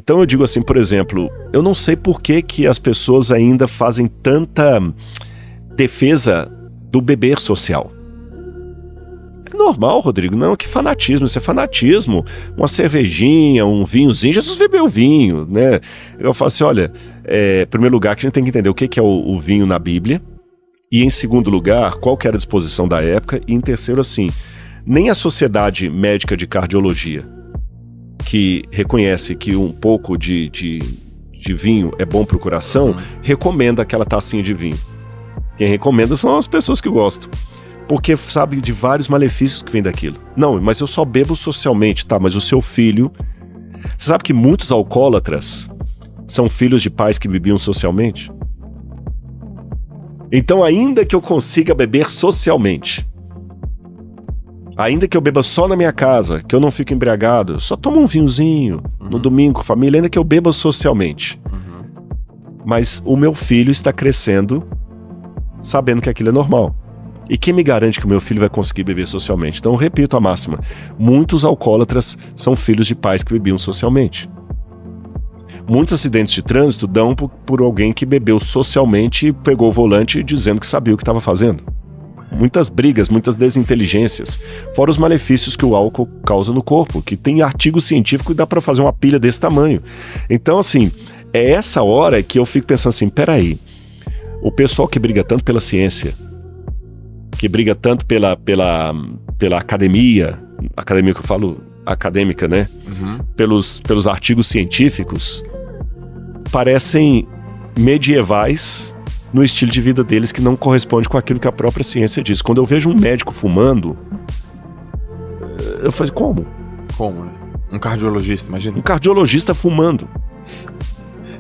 Então eu digo assim, por exemplo, eu não sei por que as pessoas ainda fazem tanta defesa do beber social. É normal, Rodrigo, não, que fanatismo, isso é fanatismo. Uma cervejinha, um vinhozinho, Jesus bebeu vinho, né? Eu falo assim, olha, em primeiro lugar que a gente tem que entender o que é o vinho na Bíblia, e em segundo lugar, qual que era a disposição da época, e em terceiro assim, nem a Sociedade Médica de Cardiologia, que reconhece que um pouco de vinho é bom para o coração, recomenda aquela tacinha de vinho. Quem recomenda são as pessoas que gostam. Porque sabe de vários malefícios que vem daquilo. Não, mas eu só bebo socialmente, tá? Mas o seu filho... Você sabe que muitos alcoólatras são filhos de pais que bebiam socialmente? Então, ainda que eu consiga beber socialmente, ainda que eu beba só na minha casa, que eu não fico embriagado, eu só tomo um vinhozinho no domingo com a família, ainda que eu beba socialmente. Mas o meu filho está crescendo sabendo que aquilo é normal. E quem me garante que o meu filho vai conseguir beber socialmente? Então eu repito a máxima. Muitos alcoólatras são filhos de pais que bebiam socialmente. Muitos acidentes de trânsito dão por alguém que bebeu socialmente e pegou o volante dizendo que sabia o que estava fazendo. Muitas brigas, muitas desinteligências, fora os malefícios que o álcool causa no corpo, que tem artigo científico e dá para fazer uma pilha desse tamanho. Então, assim, é essa hora que eu fico pensando assim, peraí, o pessoal que briga tanto pela ciência, que briga tanto pela academia que eu falo, acadêmica, né? Pelos artigos científicos, parecem medievais no estilo de vida deles que não corresponde com aquilo que a própria ciência diz. Quando eu vejo um médico fumando, eu falo, como? Como, né? Um cardiologista, imagina. Um cardiologista fumando.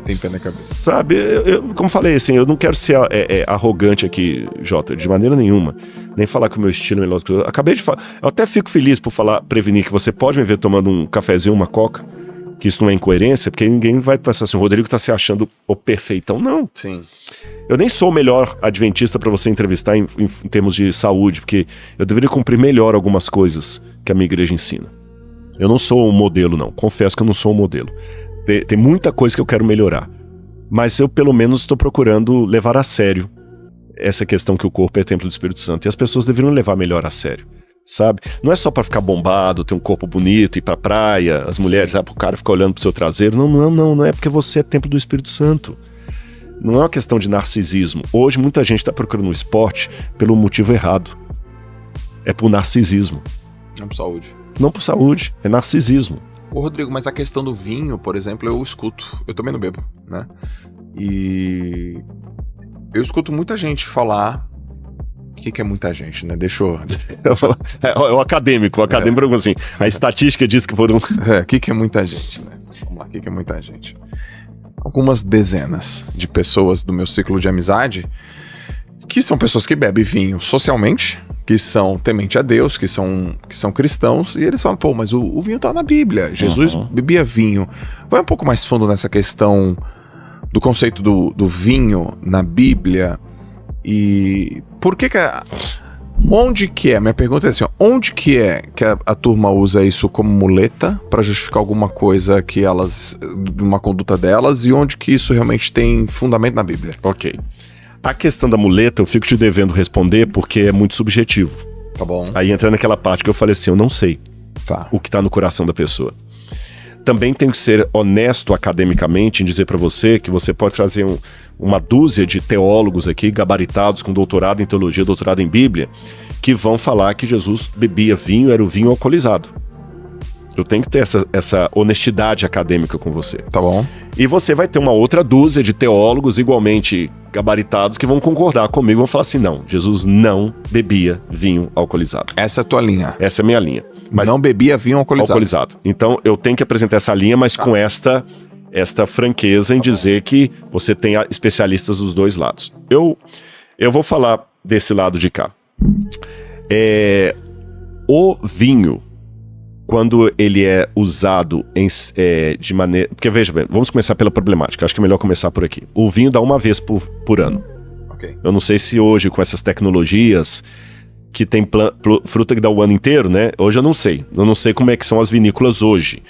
Tem pé na cabeça. Sabe, como falei, assim, eu não quero ser arrogante aqui, Jota, de maneira nenhuma. Nem falar que o meu estilo é melhor do que eu. Acabei de falar. Eu até fico feliz por prevenir que você pode me ver tomando um cafezinho, uma coca, que isso não é incoerência, porque ninguém vai pensar assim, o Rodrigo tá se achando o perfeitão. Não. Sim. Eu nem sou o melhor adventista para você entrevistar em termos de saúde, porque eu deveria cumprir melhor algumas coisas que a minha igreja ensina. Eu não sou um modelo, não. Confesso que eu não sou um modelo. Tem muita coisa que eu quero melhorar. Mas eu, pelo menos, estou procurando levar a sério essa questão que o corpo é templo do Espírito Santo. E as pessoas deveriam levar melhor a sério, sabe? Não é só para ficar bombado, ter um corpo bonito, ir pra praia, as mulheres, o cara ficar olhando pro seu traseiro. Não é porque você é templo do Espírito Santo. Não é uma questão de narcisismo. Hoje, muita gente está procurando um esporte pelo motivo errado. É por narcisismo. Não por saúde. Não por saúde, é narcisismo. Ô, Rodrigo, mas a questão do vinho, por exemplo, eu escuto. Eu também não bebo, né? E eu escuto muita gente falar. O que é muita gente, né? Deixa eu... É o acadêmico. O acadêmico, assim, a estatística diz que foram... O que é muita gente, né? Vamos lá, o que é muita gente? Algumas dezenas de pessoas do meu ciclo de amizade que são pessoas que bebem vinho socialmente, que são temente a Deus, que são cristãos, e eles falam, pô, mas o vinho tá na Bíblia, Jesus bebia vinho. Vai um pouco mais fundo nessa questão do conceito do vinho na Bíblia, e por que onde que é? Minha pergunta é assim, onde que é que a turma usa isso como muleta para justificar alguma coisa que elas, uma conduta delas, e onde que isso realmente tem fundamento na Bíblia? Ok. A questão da muleta eu fico te devendo responder porque é muito subjetivo. Tá bom. Aí entra naquela parte que eu falei assim, eu não sei o que tá no coração da pessoa. Também tenho que ser honesto academicamente em dizer para você que você pode trazer uma dúzia de teólogos aqui, gabaritados com doutorado em teologia, doutorado em Bíblia, que vão falar que Jesus bebia vinho, era o vinho alcoolizado. Eu tenho que ter essa honestidade acadêmica com você. Tá bom. E você vai ter uma outra dúzia de teólogos igualmente gabaritados que vão concordar comigo, vão falar assim, não, Jesus não bebia vinho alcoolizado. Essa é a tua linha. Essa é a minha linha. Mas não bebia vinho alcoolizado. Então eu tenho que apresentar essa linha, mas com esta franqueza em dizer que você tem especialistas dos dois lados. Eu vou falar desse lado de cá. O vinho, quando ele é usado de maneira... Porque veja bem, vamos começar pela problemática. Acho que é melhor começar por aqui. O vinho dá uma vez por ano. Okay. Eu não sei se hoje, com essas tecnologias que tem fruta que dá o ano inteiro, né? Hoje eu não sei. Eu não sei como é que são as vinícolas hoje.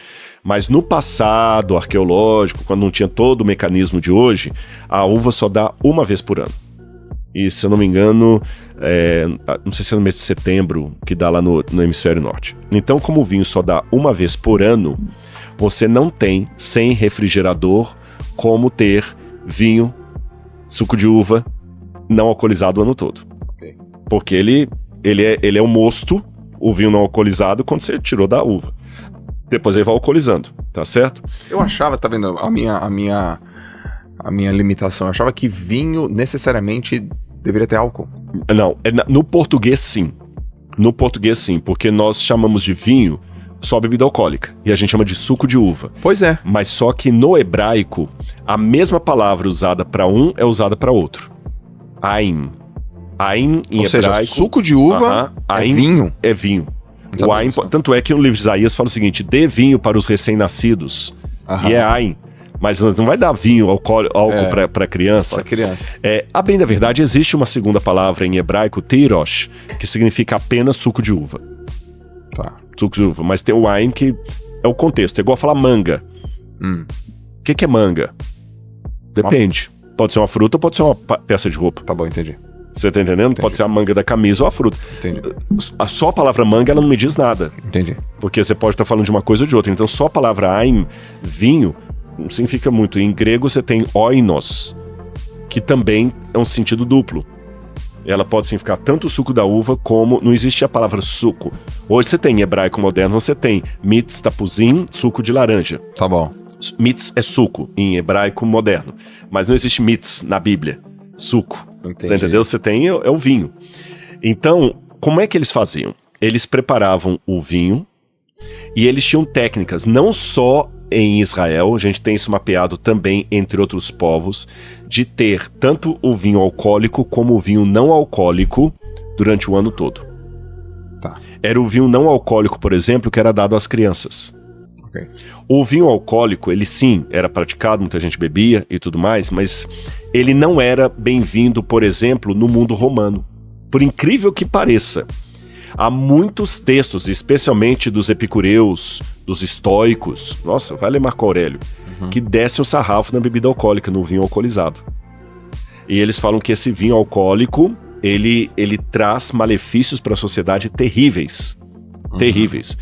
Mas no passado arqueológico, quando não tinha todo o mecanismo de hoje, a uva só dá uma vez por ano. E, se eu não me engano, não sei se é no mês de setembro, que dá lá no hemisfério norte. Então, como o vinho só dá uma vez por ano, você não tem, sem refrigerador, como ter vinho, suco de uva, não alcoolizado o ano todo. Ok. Porque ele é o mosto, o vinho não alcoolizado, quando você tirou da uva. Depois ele vai alcoolizando, tá certo? Eu achava, tá vendo, a minha limitação, eu achava que vinho necessariamente deveria ter álcool. Não, no português sim. No português sim, porque nós chamamos de vinho só bebida alcoólica, e a gente chama de suco de uva. Pois é. Mas só que no hebraico, a mesma palavra usada para um é usada para outro. Ain. Ain em Ou hebraico... seja, suco de uva é vinho. É vinho. Não O ain, tanto é que no livro de Isaías fala o seguinte, dê vinho para os recém-nascidos. E é ain. Mas não vai dar vinho, álcool para criança. Para criança. A bem da verdade, existe uma segunda palavra em hebraico, teirosh, que significa apenas suco de uva. Tá. Suco de uva. Mas tem o ain que é o contexto. É igual falar manga. O que é manga? Depende. Pode ser uma fruta ou pode ser uma peça de roupa. Tá bom, entendi. Você tá entendendo? Entendi. Pode ser a manga da camisa ou a fruta. Entendi. Só a palavra manga, ela não me diz nada. Entendi. Porque você pode estar falando de uma coisa ou de outra. Então, só a palavra ain, vinho, não significa muito. Em grego, você tem oinos, que também é um sentido duplo. Ela pode significar tanto o suco da uva como... Não existe a palavra suco. Hoje você tem, em hebraico moderno, você tem mitz tapuzim, suco de laranja. Tá bom. Mitz é suco, em hebraico moderno. Mas não existe mitz na Bíblia. Suco. Entendi. Você entendeu? Você tem é o vinho. Então, como é que eles faziam? Eles preparavam o vinho e eles tinham técnicas, não só em Israel, a gente tem isso mapeado também entre outros povos, de ter tanto o vinho alcoólico como o vinho não alcoólico durante o ano todo. Tá. Era o vinho não alcoólico, por exemplo, que era dado às crianças. Ok. O vinho alcoólico, ele sim, era praticado, muita gente bebia e tudo mais, mas ele não era bem-vindo, por exemplo, no mundo romano. Por incrível que pareça, há muitos textos, especialmente dos epicureus, dos estoicos, nossa, vai ler Marco Aurélio, que descem o sarrafo na bebida alcoólica, no vinho alcoolizado. E eles falam que esse vinho alcoólico, ele traz malefícios para a sociedade terríveis. Terríveis.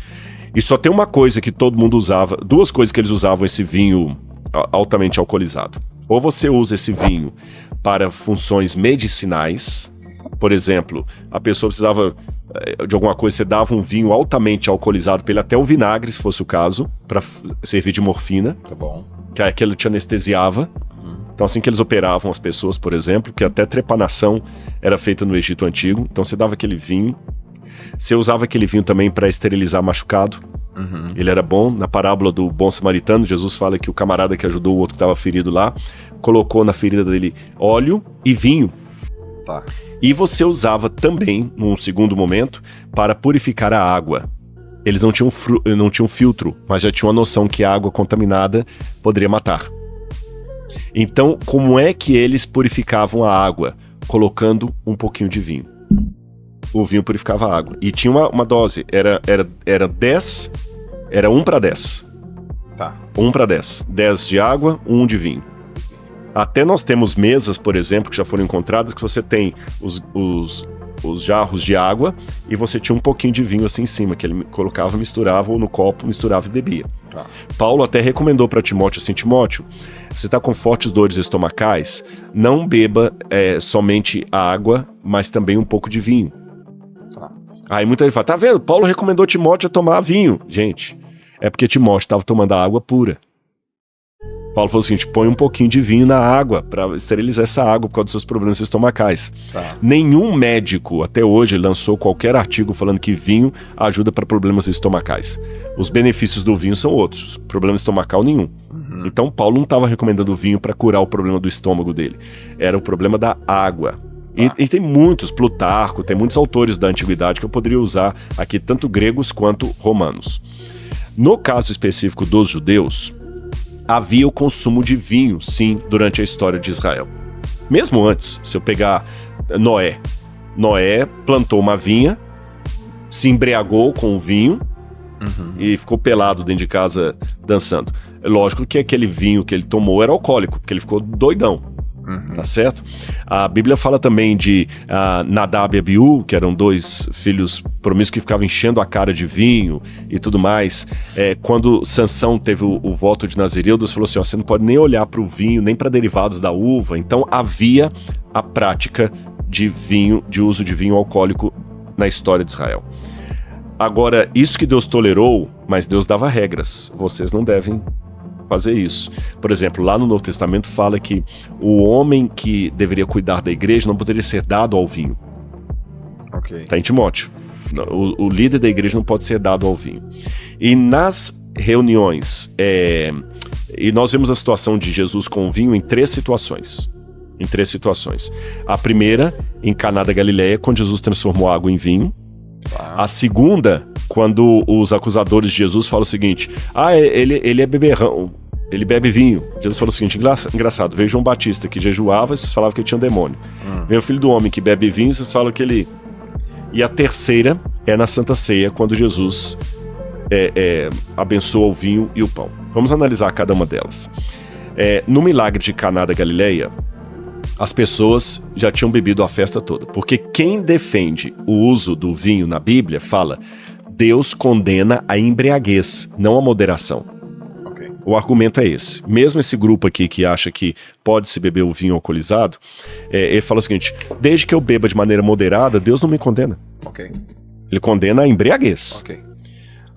E só tem uma coisa que todo mundo usava, duas coisas que eles usavam esse vinho altamente alcoolizado. Ou você usa esse vinho para funções medicinais, por exemplo, a pessoa precisava de alguma coisa, você dava um vinho altamente alcoolizado para ele, até o vinagre, se fosse o caso, para servir de morfina. Tá bom. Que aquilo te anestesiava. Então, assim que eles operavam as pessoas, por exemplo, que até trepanação era feita no Egito Antigo, então você dava aquele vinho. Você usava aquele vinho também para esterilizar machucado. Ele era bom. Na parábola do bom samaritano, Jesus fala que o camarada que ajudou o outro que estava ferido lá, colocou na ferida dele óleo e vinho. Tá. E você usava também, num segundo momento, para purificar a água. Eles não tinham filtro, mas já tinham a noção que a água contaminada poderia matar. Então, como é que eles purificavam a água? Colocando um pouquinho de vinho. O vinho purificava a água. E tinha uma dose. Era 10. Era 1 para 10. Tá. 1 para 10. 10 de água, 1 de vinho. Até nós temos mesas, por exemplo, que já foram encontradas, que você tem os jarros de água e você tinha um pouquinho de vinho assim em cima, que ele colocava, misturava, ou no copo, misturava e bebia. Tá. Paulo até recomendou para Timóteo assim: Timóteo, você está com fortes dores estomacais, não beba somente a água, mas também um pouco de vinho. Tá. Aí muita gente fala: tá vendo? Paulo recomendou Timóteo a tomar vinho. Gente, é porque Timóteo estava tomando a água pura. Paulo falou o seguinte: põe um pouquinho de vinho na água para esterilizar essa água por causa dos seus problemas estomacais. Tá. Nenhum médico até hoje lançou qualquer artigo falando que vinho ajuda para problemas estomacais. Os benefícios do vinho são outros, problema estomacal nenhum. Então Paulo não estava recomendando vinho para curar o problema do estômago dele, era o problema da água. E tem muitos, Plutarco, tem muitos autores da antiguidade que eu poderia usar aqui, tanto gregos quanto romanos. No caso específico dos judeus, havia o consumo de vinho, sim, durante a história de Israel. Mesmo antes, se eu pegar Noé plantou uma vinha, se embriagou com o vinho e ficou pelado dentro de casa dançando. É lógico que aquele vinho que ele tomou era alcoólico, porque ele ficou doidão. Tá certo? A Bíblia fala também de Nadab e Abiú, que eram 2 filhos promíscuos que ficavam enchendo a cara de vinho e tudo mais. Quando Sansão teve o voto de Nazireu, Deus falou assim, ó, você não pode nem olhar para o vinho, nem para derivados da uva. Então havia a prática de uso de vinho alcoólico na história de Israel. Agora, isso que Deus tolerou, mas Deus dava regras. Vocês não devem fazer isso. Por exemplo, lá no Novo Testamento fala que o homem que deveria cuidar da igreja não poderia ser dado ao vinho. Ok. Tá em Timóteo. O líder da igreja não pode ser dado ao vinho. E nas reuniões, e nós vemos a situação de Jesus com o vinho em 3 situações. A primeira, em Caná da Galileia, quando Jesus transformou água em vinho. A segunda, quando os acusadores de Jesus falam o seguinte, ele é beberrão, ele bebe vinho. Jesus falou o seguinte, engraçado, veio João Batista que jejuava, vocês falavam que ele tinha um demônio. Vem o filho do homem que bebe vinho, vocês falam que ele... E a terceira é na Santa Ceia, quando Jesus abençoa o vinho e o pão. Vamos analisar cada uma delas. No milagre de Caná da Galileia, as pessoas já tinham bebido a festa toda. Porque quem defende o uso do vinho na Bíblia fala, Deus condena a embriaguez, não a moderação. Okay. O argumento é esse. Mesmo esse grupo aqui que acha que pode-se beber o vinho alcoolizado, ele fala o seguinte, desde que eu beba de maneira moderada, Deus não me condena. Okay. Ele condena a embriaguez. Okay.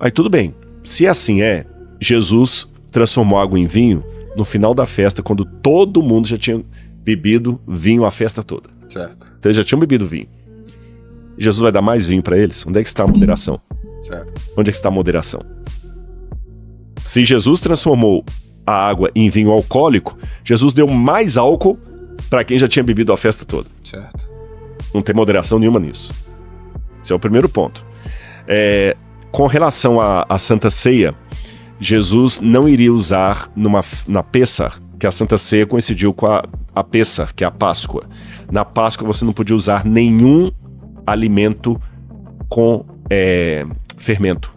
Aí tudo bem. Se assim Jesus transformou água em vinho no final da festa, quando todo mundo já tinha bebido vinho a festa toda. Certo. Então eles já tinham bebido vinho. Jesus vai dar mais vinho para eles? Onde é que está a moderação? Certo. Onde é que está a moderação? Se Jesus transformou a água em vinho alcoólico, Jesus deu mais álcool para quem já tinha bebido a festa toda. Certo. Não tem moderação nenhuma nisso. Esse é o primeiro ponto. Com relação à Santa Ceia, Jesus não iria usar na Pêssar, que a Santa Ceia coincidiu com a Pêssar, que é a Páscoa. Na Páscoa você não podia usar nenhum alimento com fermento.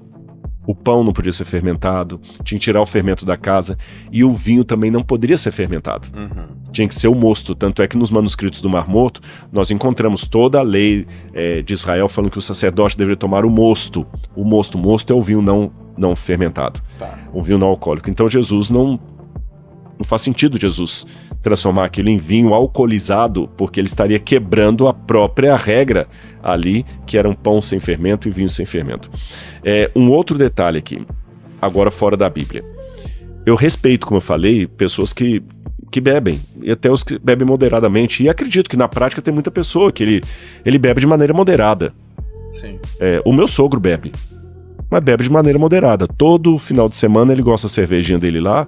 O pão não podia ser fermentado, tinha que tirar o fermento da casa, e o vinho também não poderia ser fermentado. Tinha que ser o mosto, tanto é que nos manuscritos do Mar Morto nós encontramos toda a lei de Israel falando que o sacerdote deveria tomar o mosto. O mosto é o vinho não fermentado, o vinho não alcoólico. Então Jesus não faz sentido Jesus transformar aquilo em vinho alcoolizado, porque ele estaria quebrando a própria regra ali, que era um pão sem fermento e vinho sem fermento. Um outro detalhe aqui, agora fora da Bíblia. Eu respeito, como eu falei, pessoas que bebem, e até os que bebem moderadamente, e acredito que na prática tem muita pessoa que ele bebe de maneira moderada. Sim. O meu sogro bebe, mas bebe de maneira moderada. Todo final de semana ele gosta da cervejinha dele lá,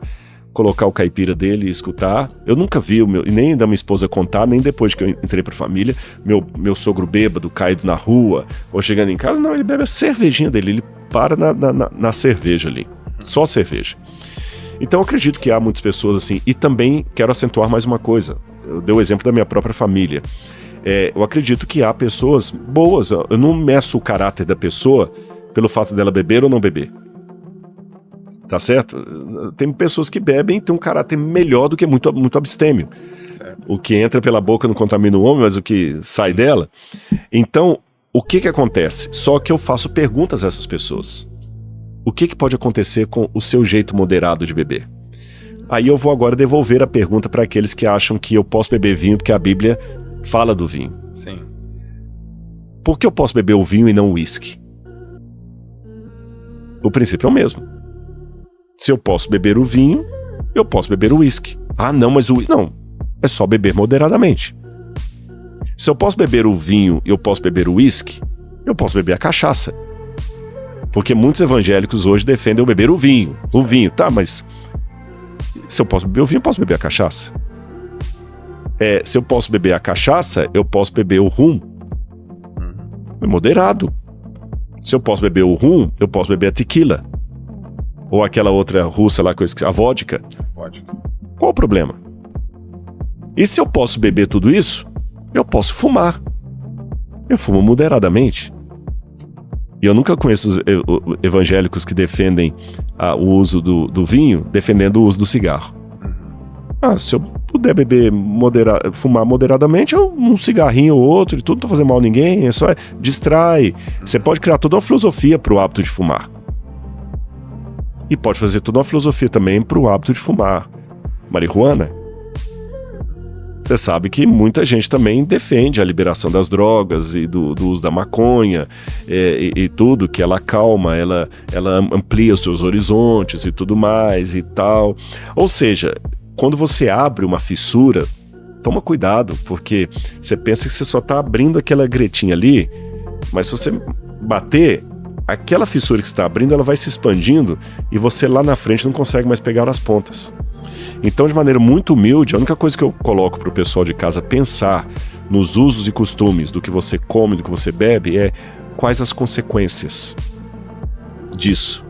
colocar o caipira dele e escutar. Eu nunca vi, e nem da minha esposa contar, nem depois que eu entrei pra família, meu sogro bêbado, caído na rua, ou chegando em casa, não, ele bebe a cervejinha dele, ele para na cerveja ali, só cerveja. Então eu acredito que há muitas pessoas assim, e também quero acentuar mais uma coisa, eu dei o exemplo da minha própria família. Eu acredito que há pessoas boas, eu não meço o caráter da pessoa pelo fato dela beber ou não beber. Tá certo? Tem pessoas que bebem e têm um caráter melhor do que muito, muito abstêmio. Certo. O que entra pela boca não contamina o homem, mas o que sai dela. Então, o que acontece? Só que eu faço perguntas a essas pessoas. O que pode acontecer com o seu jeito moderado de beber? Aí eu vou agora devolver a pergunta para aqueles que acham que eu posso beber vinho porque a Bíblia fala do vinho. Sim. Por que eu posso beber o vinho e não o uísque? O princípio é o mesmo. Se eu posso beber o vinho, eu posso beber o uísque. Ah, não, mas não, é só beber moderadamente. Se eu posso beber o vinho e eu posso beber o uísque, eu posso beber a cachaça. Porque muitos evangélicos hoje defendem eu beber o vinho. O vinho, tá, mas se eu posso beber o vinho, eu posso beber a cachaça. Se eu posso beber a cachaça, eu posso beber o rum. É moderado. Se eu posso beber o rum, eu posso beber a tequila. Ou aquela outra russa lá, a vodka. Qual o problema? E se eu posso beber tudo isso, eu posso fumar. Eu fumo moderadamente. E eu nunca conheço os evangélicos que defendem o uso do vinho, defendendo o uso do cigarro. Se eu puder fumar moderadamente, um cigarrinho ou outro, e tudo não tá fazendo mal a ninguém, distrai. Você pode criar toda uma filosofia pro hábito de fumar. E pode fazer toda uma filosofia também pro hábito de fumar marihuana. Você sabe que muita gente também defende a liberação das drogas e do uso da maconha e tudo, que ela acalma, ela amplia os seus horizontes e tudo mais e tal. Ou seja, quando você abre uma fissura, toma cuidado, porque você pensa que você só está abrindo aquela gretinha ali, mas se você bater, aquela fissura que você está abrindo, ela vai se expandindo e você lá na frente não consegue mais pegar as pontas. Então, de maneira muito humilde, a única coisa que eu coloco para o pessoal de casa pensar nos usos e costumes do que você come, do que você bebe, é quais as consequências disso.